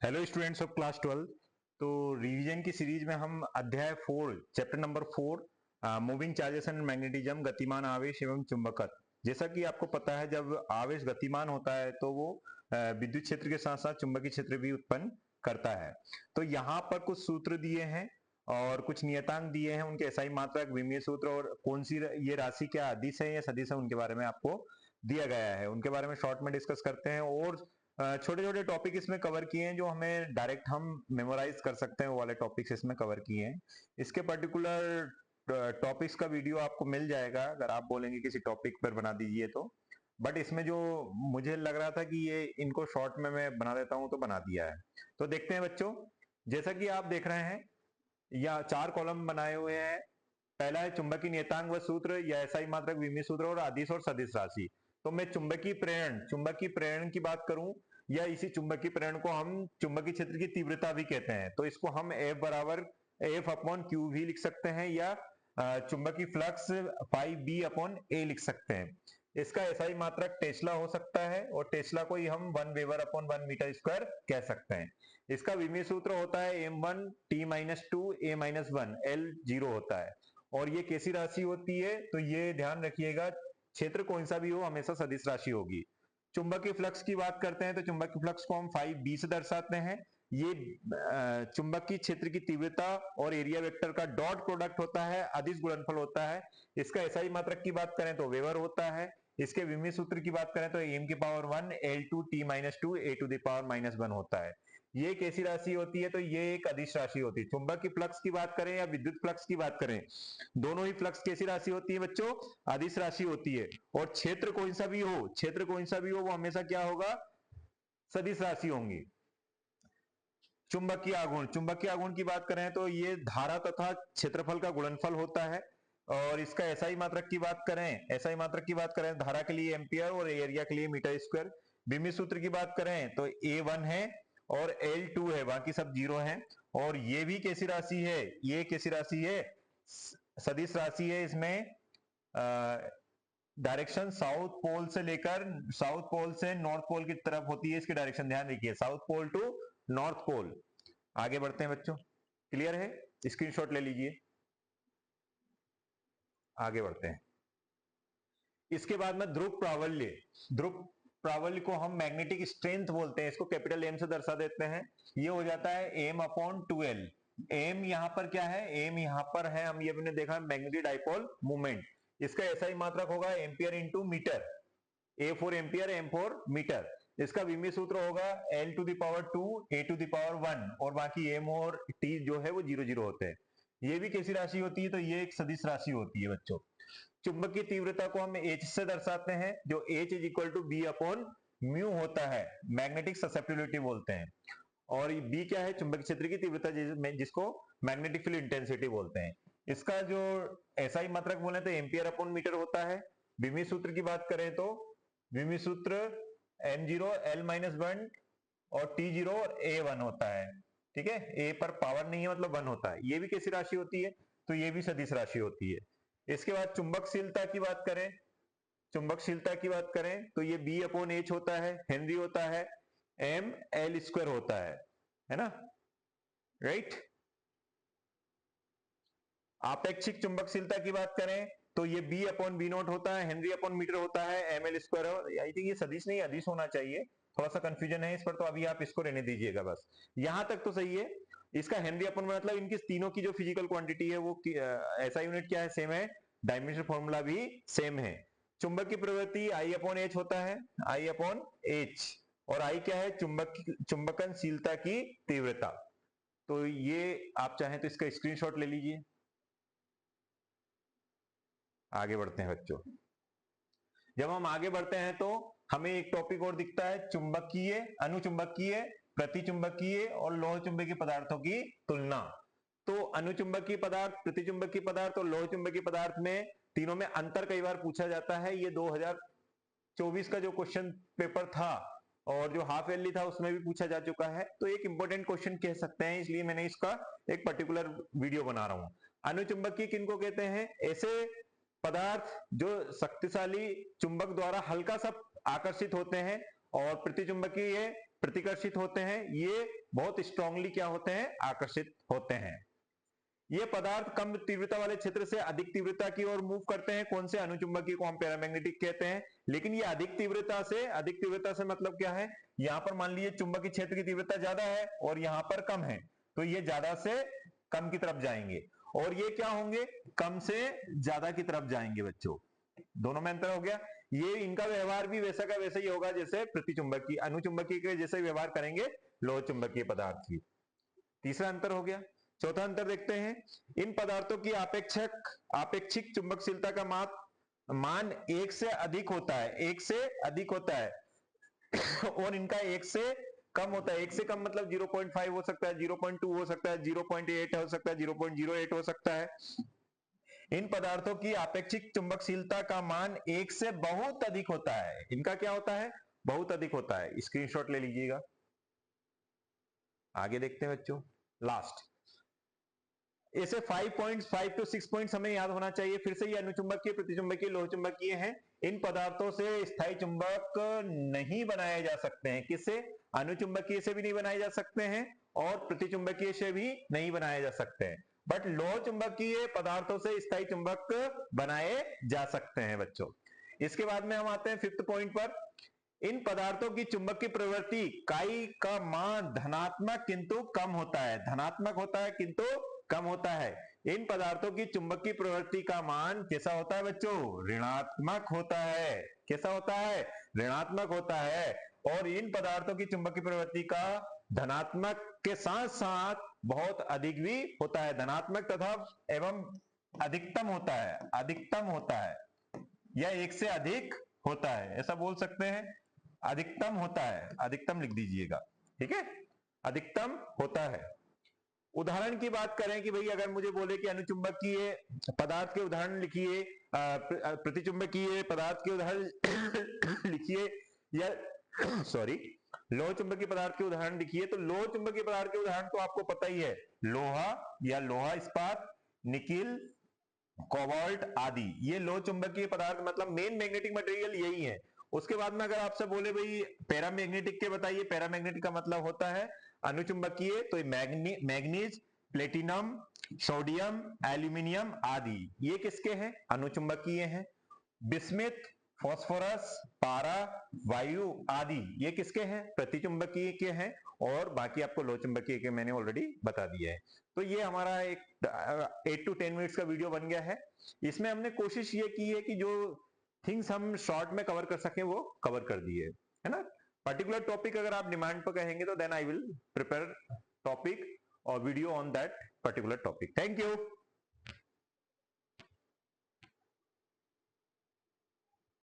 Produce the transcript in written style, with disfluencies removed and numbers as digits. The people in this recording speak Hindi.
Hello students of class 12। तो रिवीजन की सीरीज में हम अध्याय 4 chapter number 4 moving charges and magnetism, गतिमान आवेश एवं चुंबकत्व। जैसा कि आपको पता है, जब आवेश गतिमान होता है तो वो विद्युत क्षेत्र के साथ साथ चुंबकीय क्षेत्र भी उत्पन्न करता है। तो यहाँ पर कुछ सूत्र दिए हैं और कुछ नियतांक दिए हैं, उनके एसआई मात्रक, विमीय सूत्र और कौन सी ये राशि क्या अदिश है या सदिश है, उनके बारे में आपको दिया गया है। उनके बारे में शॉर्ट में डिस्कस करते हैं और छोटे छोटे टॉपिक इसमें कवर किए हैं जो हमें डायरेक्ट हम मेमोराइज कर सकते हैं, वो वाले टॉपिक्स इसमें कवर किए हैं। इसके पर्टिकुलर टॉपिक्स का वीडियो आपको मिल जाएगा अगर आप बोलेंगे किसी टॉपिक पर बना दीजिए तो। बट इसमें जो मुझे लग रहा था कि ये इनको शॉर्ट में मैं बना देता हूं तो बना दिया है। तो देखते हैं बच्चों, जैसा कि आप देख रहे हैं या 4 कॉलम बनाए हुए हैं। पहला है चुंबकीय नियतांक व सूत्र या एसआई मात्रक, विमीय सूत्र और अदिश और सदिश राशि। तो मैं चुंबकीय प्रेरण की बात करूं या इसी चुंबकीय प्रेरण को हम चुंबकीय क्षेत्र की तीव्रता भी कहते हैं, तो इसको हम F बराबर एफ अपॉन क्यू भी लिख सकते हैं या चुंबकीय फ्लक्स फाई बी अपॉन ए लिख सकते हैं। इसका एसआई मात्रक टेस्ला हो सकता है और टेस्ला को ही हम 1 वेबर अपॉन 1 मीटर स्क्वायर कह सकते हैं। इसका विमीय सूत्र होता है m1 t-2 a-1 l 0 होता है। और ये कैसी राशि होती है, तो ये ध्यान रखिएगा, क्षेत्र कौन सा भी हो हमेशा सदिश राशि होगी। चुंबकीय फ्लक्स की बात करते हैं तो चुंबकीय फ्लक्स को हम फाई बी से दर्शाते हैं। ये चुंबकीय क्षेत्र की तीव्रता और एरिया वेक्टर का डॉट प्रोडक्ट होता है, अदिश गुणनफल होता है। इसका एसआई मात्रक की बात करें तो वेबर होता है। इसके विमीय सूत्र की बात करें तो m की power 1 l2 t-2 a to the power -1 होता है। ये कैसी राशि होती है, तो ये एक अदिश राशि होती है। चुंबकीय फ्लक्स की बात करें या विद्युत फ्लक्स की बात करें, दोनों ही फ्लक्स कैसी राशि होती है बच्चों, अदिश राशि होती है। और क्षेत्र कौन सा भी हो वो हमेशा क्या होगा, सदिश राशि होंगी। चुंबकीय आघूर्ण की बात करें तो ये धारा तथा क्षेत्रफल का गुणनफल होता है। और इसका एसआई मात्रक की बात करें धारा के लिए एम्पियर और एरिया के लिए मीटर स्क्वायर। विमीय सूत्र की बात करें तो A1 है और L2 है, बाकी सब जीरो है। और ये भी कैसी राशि है, ये कैसी राशि है, सदिश राशि है। इसमें डायरेक्शन साउथ पोल से नॉर्थ पोल की तरफ होती है। इसकी डायरेक्शन ध्यान रखिए, south pole to north pole. आगे बढ़ते हैं बच्चों, क्लियर है, स्क्रीनशॉट ले लीजिए। आगे बढ़ते हैं, इसके बाद में ध्रुव प्रावल्य को हम मैग्नेटिक स्ट्रेंथ बोलते हैं, इसको कैपिटल एम से दर्शा देते हैं। ये हो जाता है m अपॉन 2l। एम यहां पर क्या है, एम यहां पर है, हम ये भी देखा मैग्नेटिक डाइपोल मूवमेंट। इसका एसआई मात्रक होगा ampere into metre, A for ampere, M for metre. इसका विमीय सूत्र होगा l to the power 2 a to the power 1 और बाकी m और t जो है वो 0 0 होते हैं। ये भी कैसी राशि होती है, तो ये एक सदिश राशि होती है बच्चों। चुंबकीय तीव्रता को हम H से दर्शाते हैं, जो H is equal to B upon mu होता है, मैग्नेटिक ससेप्टिबिलिटी बोलते हैं। और बी क्या है, चुंबकीय क्षेत्र की तीव्रता, जिसको मैग्नेटिक फील्ड इंटेंसिटी बोलते हैं। इसका जो एसआई मात्रक बोले तो एम्पियर अपॉन मीटर होता है। विमीय सूत्र की बात करें तो विमीय सूत्र m0 l-1 और t0 और a1 होता है। ठीक है, a पर पावर नहीं है मतलब 1 होता है। ये भी कैसी राशि होती है, तो ये भी सदिश राशि होती है। इसके बाद चुंबकशीलता की बात करें तो ये बी अपॉन एच होता है, हेनरी होता है, एम एल स्क्वायर होता है ना, राइट। आपेक्षिक चुंबकशीलता की बात करें तो ये बी अपॉन बी नोट होता है, हेनरी अपॉन मीटर होता है, M L square. I think ये सदिश नहीं अदिश होना चाहिए, थोड़ा सा कंफ्यूजन है इस पर, तो अभी आप इसको रहने दीजिएगा बस, यहां तक तो सही है। इसका हेनरी अपॉन मतलब इनकी तीनों की जो फिजिकल क्वांटिटी है वो ऐसा यूनिट क्या है, सेम है, डायमेंशन फॉर्मूला भी सेम है। चुंबक की प्रवृत्ति आई अपॉन एच होता है, आई अपॉन एच। और आई क्या है, चुंबकनशीलता की तीव्रता। तो ये आप चाहें तो इसका स्क्रीनशॉट ले लीजिए। आगे बढ़ते हैं बच्चों, जब हम आगे बढ़ते हैं तो हमें एक टॉपिक और दिखता है, चुंबकीय, अनुचुंबकीय, प्रतिचुंबकीय और लोह चुंबकीय पदार्थों की तुलना। तो अनुचुंबकीय पदार्थ, प्रतिचुंबकीय पदार्थ और लोह चुंबकीय पदार्थ में तीनों में अंतर कई बार पूछा जाता है। ये 2024 का जो क्वेश्चन पेपर था और जो हाफ ईयरली था उसमें भी पूछा जा चुका है, तो एक इंपॉर्टेंट क्वेश्चन कह सकते हैं, इसलिए मैंने इसका एक पर्टिकुलर वीडियो बना रहा हूं। अनुचुंबकीय किनको कहते हैं, ऐसे पदार्थ जो शक्तिशाली चुंबक द्वारा हल्का सा आकर्षित होते हैं। और प्रतिचुंबकीय प्रतिकर्षित होते हैं, ये बहुत स्ट्रांगली क्या होते हैं, आकर्षित होते हैं। ये पदार्थ कम तीव्रता वाले क्षेत्र से अधिक तीव्रता की ओर मूव करते हैं, कौन से, अनुचुंबकीय को हम पैरामैग्नेटिक कहते हैं। लेकिन ये अधिक तीव्रता से मतलब क्या है, यहां पर मान लीजिए चुंबकीय क्षेत्र की तीव्रता ज्यादा है और यहां पर कम है, तो ये ज्यादा से कम की तरफ जाएंगे, और ये क्या होंगे, कम से ज्यादा की तरफ जाएंगे बच्चों। दोनों में अंतर हो गया। ये इनका व्यवहार भी वैसा का वैसा ही होगा जैसे प्रतिचुंबकीय अनुचुंबकीय के जैसे व्यवहार करेंगे लोह चुंबकीय पदार्थ की। तीसरा अंतर हो गया। चौथा अंतर देखते हैं, इन पदार्थों की आपेक्षिक चुंबकशीलता का मान एक से अधिक होता है, एक से अधिक होता है और इनका एक से कम होता है। एक से कम मतलब 0.5 हो सकता है, 0.2 हो सकता है, 0.8 हो सकता है, 0.08 हो सकता है। इन पदार्थों की आपेक्षिक चुंबकशीलता का मान एक से बहुत अधिक होता है। इनका क्या होता है, बहुत अधिक होता है। स्क्रीनशॉट ले लीजिएगा। आगे देखते हैं बच्चों, लास्ट ऐसे 5 टू 6 पॉइंट्स हमें याद होना चाहिए। फिर से ये अनुचुंबकीय, प्रतिचुंबकीय, लोह चुंबकीय हैं। इन पदार्थों से स्थायी चुंबक नहीं बनाए जा सकते हैं। किससे, अनुचुंबकीय से भी नहीं बनाए जा सकते हैं और प्रतिचुंबकीय से भी नहीं बनाए जा सकते हैं, बट लोह चुंबकीय पदार्थों से स्थायी चुंबक बनाए जा सकते हैं बच्चों। इसके बाद में हम आते हैं 5th पॉइंट पर। इन पदार्थों की चुंबकीय प्रवृत्ति काई का मान धनात्मक किंतु कम होता है, धनात्मक होता है किंतु कम होता है। इन पदार्थों की चुंबकीय प्रवृत्ति का मान कैसा होता है बच्चों, ऋणात्मक होता है। कैसा होता है, ऋणात्मक होता है। और इन पदार्थों की चुंबकीय प्रवृत्ति का धनात्मक के साथ साथ बहुत अधिक भी होता है, धनात्मक तथा एवं अधिकतम होता है, अधिकतम होता है या एक से अधिक होता है, ऐसा बोल सकते हैं। अधिकतम होता है, अधिकतम लिख दीजिएगा, ठीक है, अधिकतम होता है। उदाहरण की बात करें कि भाई अगर मुझे बोले कि अनुचुंबकीय पदार्थ के उदाहरण लिखिए, प्रतिचुंबकीय पदार्थ के उदाहरण लिखिए, या सॉरी लोह चुंबकीय पदार्थ के उदाहरण लिखिए, तो लोह चुंबकीय पदार्थ के उदाहरण तो आपको पता ही है, लोहा या लोहा इस्पात, निकिल, कोबाल्ट आदि। ये लोह चुंबकीय पदार्थ मतलब मेन मैग्नेटिक मटेरियल यही है। उसके बाद में अगर आपसे बोले भाई पैरामैग्नेटिक के बताइए, पैरामैग्नेटिक का मतलब होता है अनुचुंबकीय, तो मैग्नीज, प्लेटिनम, सोडियम, एल्यूमिनियम आदि ये किसके हैं, अनुचुंबकीय हैं। बिस्मिथ, फास्फोरस, पारा, वायु आदि ये किसके हैं, प्रतिचुंबकीय के हैं। और बाकी आपको लोह चुंबकीय के मैंने ऑलरेडी बता दिया है। तो ये हमारा एक 8 to 10 मिनट्स का वीडियो बन गया है। इसमें हमने कोशिश ये की है कि जो थिंग्स हम शॉर्ट में कवर कर सकें वो कवर कर दिए, है ना। पर्टिकुलर टॉपिक अगर आप डिमांड पर कहेंगे तो then I will prepare topic और video on that particular topic. Thank you.